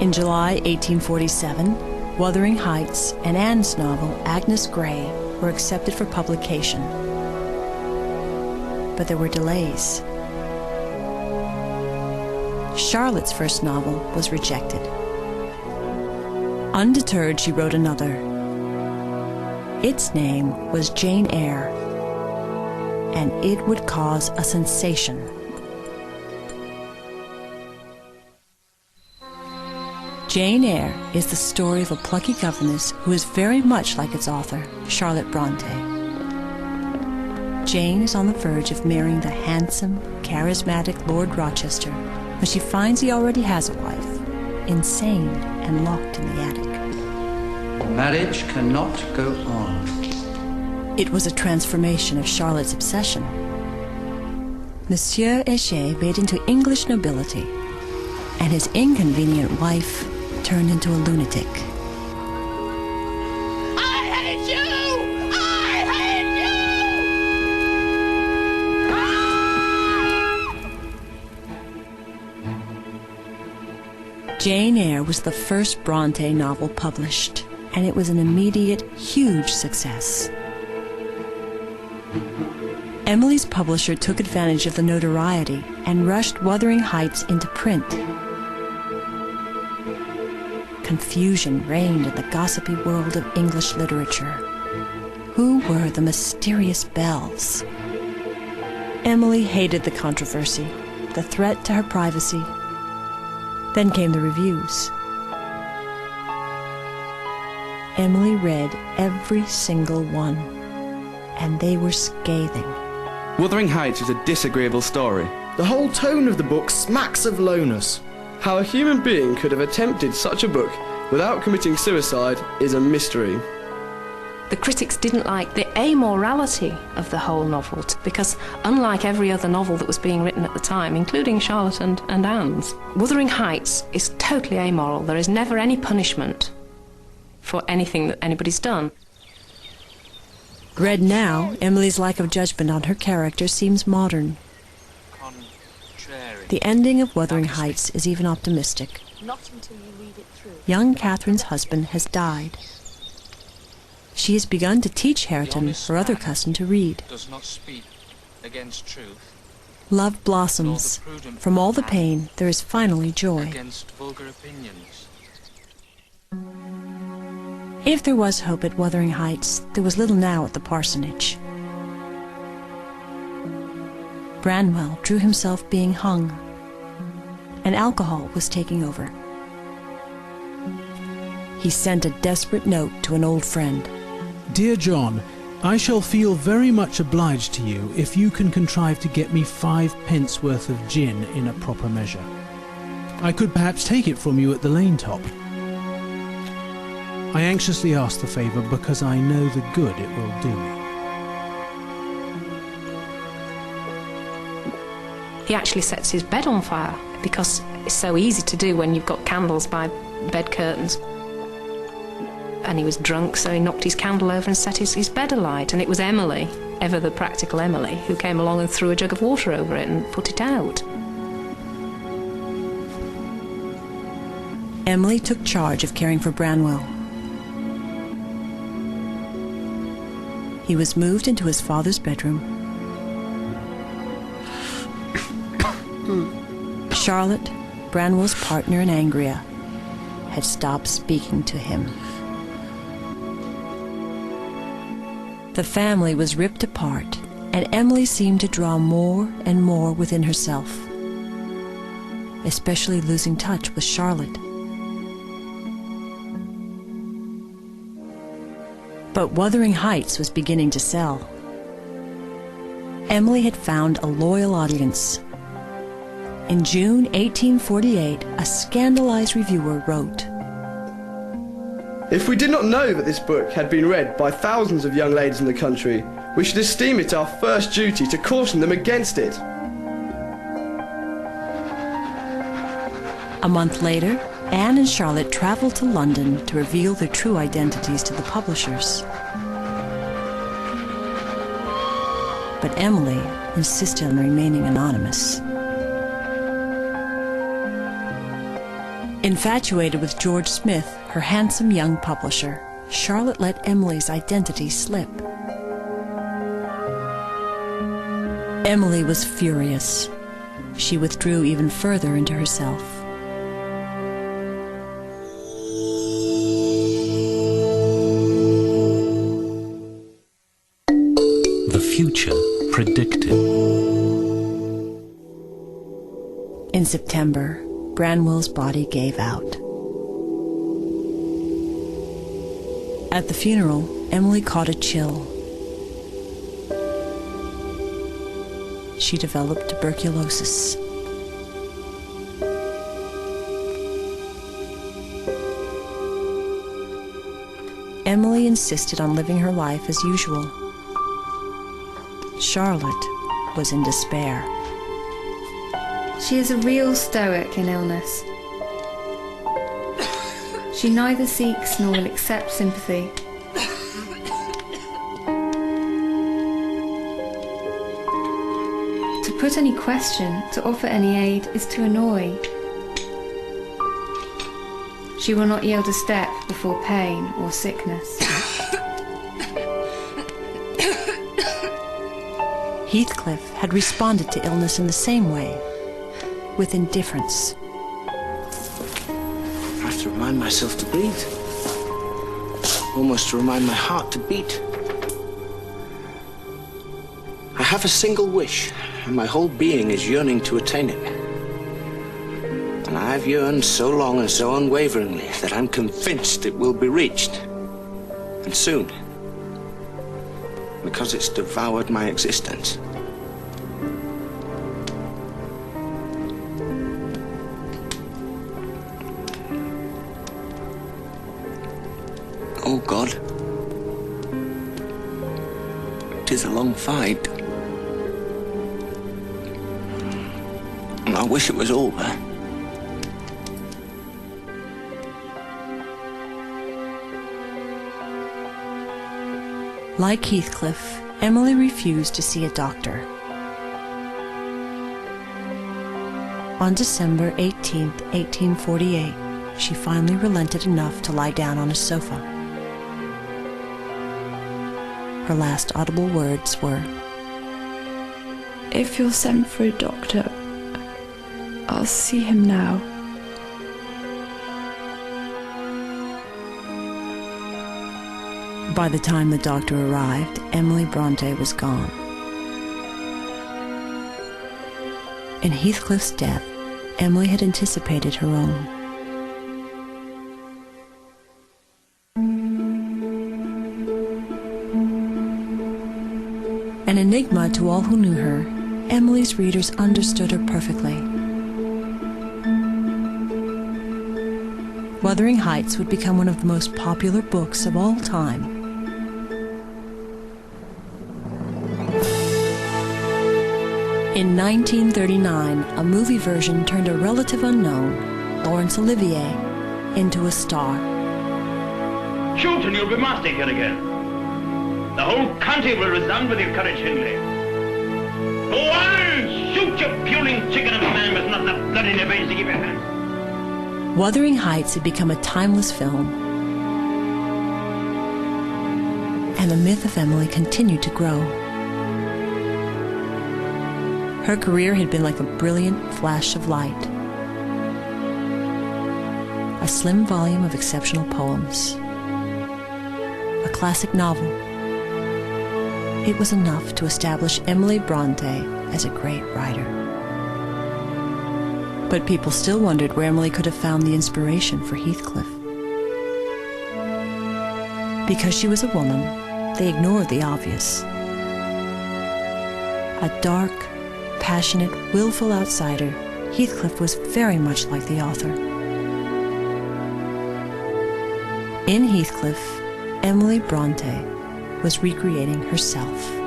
In July 1847, Wuthering Heights and Anne's novel, Agnes Grey, were accepted for publication. But there were delays. Charlotte's first novel was rejected. Undeterred, she wrote another. Its name was Jane Eyre, and it would cause a sensation. Jane Eyre is the story of a plucky governess who is very much like its author, Charlotte Bronte. Jane is on the verge of marrying the handsome, charismatic Lord Rochester when she finds he already has a wife, insane and locked in the attic. Marriage cannot go on. It was a transformation of Charlotte's obsession. Monsieur Heger made into English nobility, and his inconvenient wife turned into a lunatic. I hate you! I hate you! Jane Eyre was the first Bronte novel published, and it was an immediate, huge success. Emily's publisher took advantage of the notoriety and rushed Wuthering Heights into print. Confusion reigned in the gossipy world of English literature. Who were the mysterious Bells? Emily hated the controversy, the threat to her privacy. Then came the reviews. Emily read every single one, and they were scathing. Wuthering Heights is a disagreeable story. The whole tone of the book smacks of lowness. How a human being could have attempted such a book without committing suicide is a mystery. The critics didn't like the amorality of the whole novel, because unlike every other novel that was being written at the time, including Charlotte and Anne's, Wuthering Heights is totally amoral. There is never any punishment for anything that anybody's done. Read now, Emily's lack of judgment on her character seems modern. The ending of Wuthering Heights is even optimistic. Not until you read it through. Young Catherine's husband has died. She has begun to teach Hareton, her other cousin, to read. Does not speak against truth. Love blossoms. From all the pain, there is finally joy. Against vulgar opinions. If there was hope at Wuthering Heights, there was little now at the parsonage. Branwell drew himself being hung, and alcohol was taking over. He sent a desperate note to an old friend. Dear John, I shall feel very much obliged to you if you can contrive to get me 5 pence worth of gin in a proper measure. I could perhaps take it from you at the lane top. I anxiously ask the favour because I know the good it will do me. He actually sets his bed on fire because it's so easy to do when you've got candles by bed curtains. And he was drunk, so he knocked his candle over and set his bed alight. And it was Emily, ever the practical Emily, who came along and threw a jug of water over it and put it out. Emily took charge of caring for Branwell. He was moved into his father's bedroom. Charlotte, Branwell's partner in Angria, had stopped speaking to him. The family was ripped apart, and Emily seemed to draw more and more within herself, especially losing touch with Charlotte. But Wuthering Heights was beginning to sell. Emily had found a loyal audience. In June 1848, a scandalized reviewer wrote, If we did not know that this book had been read by thousands of young ladies in the country, we should esteem it our first duty to caution them against it. A month later, Anne and Charlotte traveled to London to reveal their true identities to the publishers. But Emily insisted on remaining anonymous. Infatuated with George Smith, her handsome young publisher, Charlotte let Emily's identity slip. Emily was furious. She withdrew even further into herself. The future predicted. In September, Branwell's body gave out. At the funeral, Emily caught a chill. She developed tuberculosis. Emily insisted on living her life as usual. Charlotte was in despair. She is a real stoic in illness. She neither seeks nor will accept sympathy. To put any question, to offer any aid, is to annoy. She will not yield a step before pain or sickness. Heathcliff had responded to illness in the same way, with indifference. I have to remind myself to breathe. Almost to remind my heart to beat. I have a single wish, and my whole being is yearning to attain it. And I've yearned so long and so unwaveringly that I'm convinced it will be reached. And soon. Because it's devoured my existence. Oh God, it is a long fight, and I wish it was over. Like Heathcliff, Emily refused to see a doctor. On December 18, 1848, she finally relented enough to lie down on a sofa. Her last audible words were, "If you'll send for a doctor, I'll see him now." By the time the doctor arrived, Emily Bronte was gone. In Heathcliff's death, Emily had anticipated her own. An enigma to all who knew her, Emily's readers understood her perfectly. Wuthering Heights would become one of the most popular books of all time. In 1939, a movie version turned a relative unknown, Laurence Olivier, into a star. Shoot and you'll be master here again. The whole country will resound with your courage, Hindley. Go on! Shoot, you puling chicken of a man with not enough blood in your veins to keep your hands. Wuthering Heights had become a timeless film, and the myth of Emily continued to grow. Her career had been like a brilliant flash of light. A slim volume of exceptional poems. A classic novel. It was enough to establish Emily Bronte as a great writer. But people still wondered where Emily could have found the inspiration for Heathcliff. Because she was a woman, they ignored the obvious. A dark, passionate, willful outsider, Heathcliff was very much like the author. In Heathcliff, Emily Bronte was recreating herself.